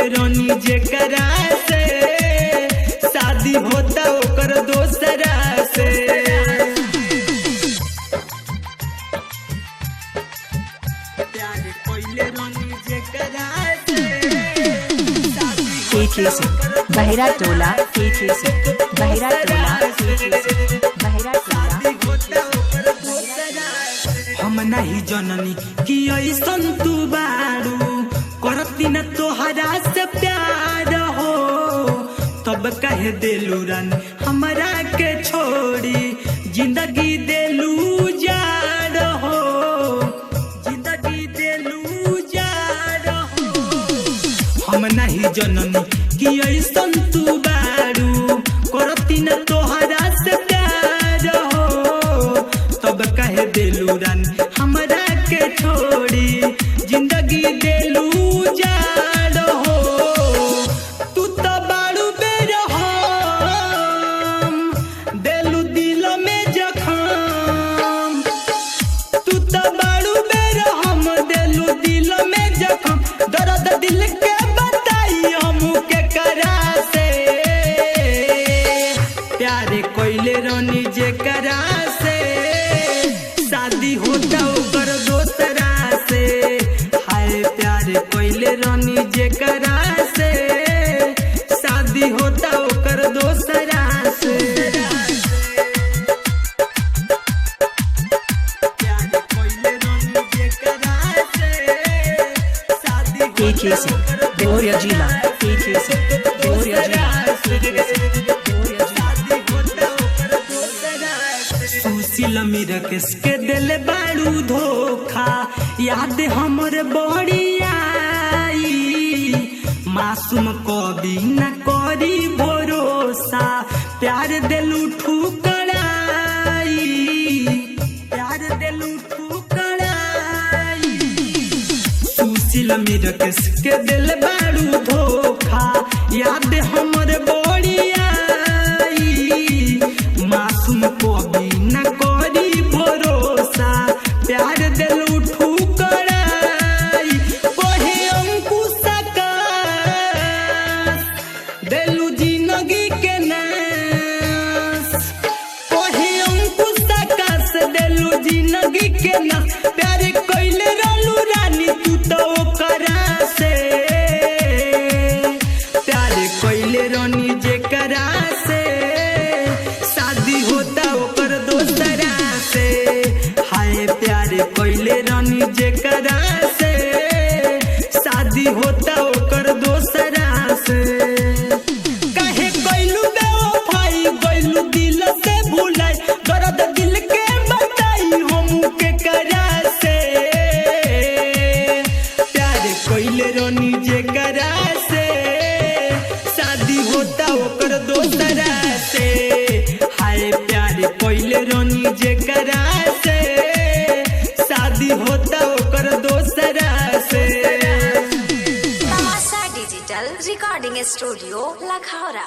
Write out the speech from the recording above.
कइले रानी जेकरा से शादी होता ओकर दोसरा से। प्यार कइले रानी जेकरा से KK सिंह बहिरा टोला, KK सिंह बहिरा टोला, KK सिंह बहिरा टोला। हम नहीं जननी कि ऐसन तू बारू करती न तोहरा से प्यार हो, तब कह देलू रन हमरा के छोड़ी जिंदगी देलू जार हो, जिंदगी देलू जार हो। हम नहीं जननी कि ऐसन तू बारू करती न तोहरा से प्यार हो, तब कह देलू रन हमरा के छोड़ी जिंदगी देलू जार हो। तू तो बारू बेरहम देलू दिल में जखम, तू तो बारू बेरहम देलू दिल में जखम। दर्द दिल के बताई हम के करा से, प्यारे कइले रानी जेकरा से शादी होता ओकर दोसरा से। हाय प्यारे कइले रानी जेकरा से शादी होता ओकर दोसरा से। प्यारे कइले रानी जेकरा से शादी KK सिंह बोरिया जिला, KK सिंह बोरिया जिला, KK सिंह बोरिया जिला। सुशील मीरा किसके दिल बारू धोखा याद हमर बड़ी आई, मासूम कभी न करी भरोसा प्यार दिलू ठुकराई, प्यार दिलू ठुकराई। सुशील मीरा किसके दिल बारू धोखा याद हमर बड़ी आई, मासूम कभी न करी भरोसा प्यार दिलू ठुकराई। कहे अंकुश आकाश दिलू जिंदगी के नाश, कहे अंकुश आकाश दिलू जिंदगी के नाश। प्यार कइले रहलू रानी तू तो ओकरा से, प्यार कइले रानी जेकरा से शादी होता ओकर दोसरा से। हाय प्यारे कइले रानी जेकरा से शादी होता ओकर दोसरा से। काहे कइलू बेवफाई गइलू दिल से भुलाई, दर्द दिल के बताई हम के करा से। प्यारे कइले रानी जेकरा से शादी होता ओकर दोसरा से। हाय प्यारे कइले रानी जेकरा से शादी होता ओकर दोसरा से। तमाशा डिजिटल रिकॉर्डिंग स्टूडियो लखौरा।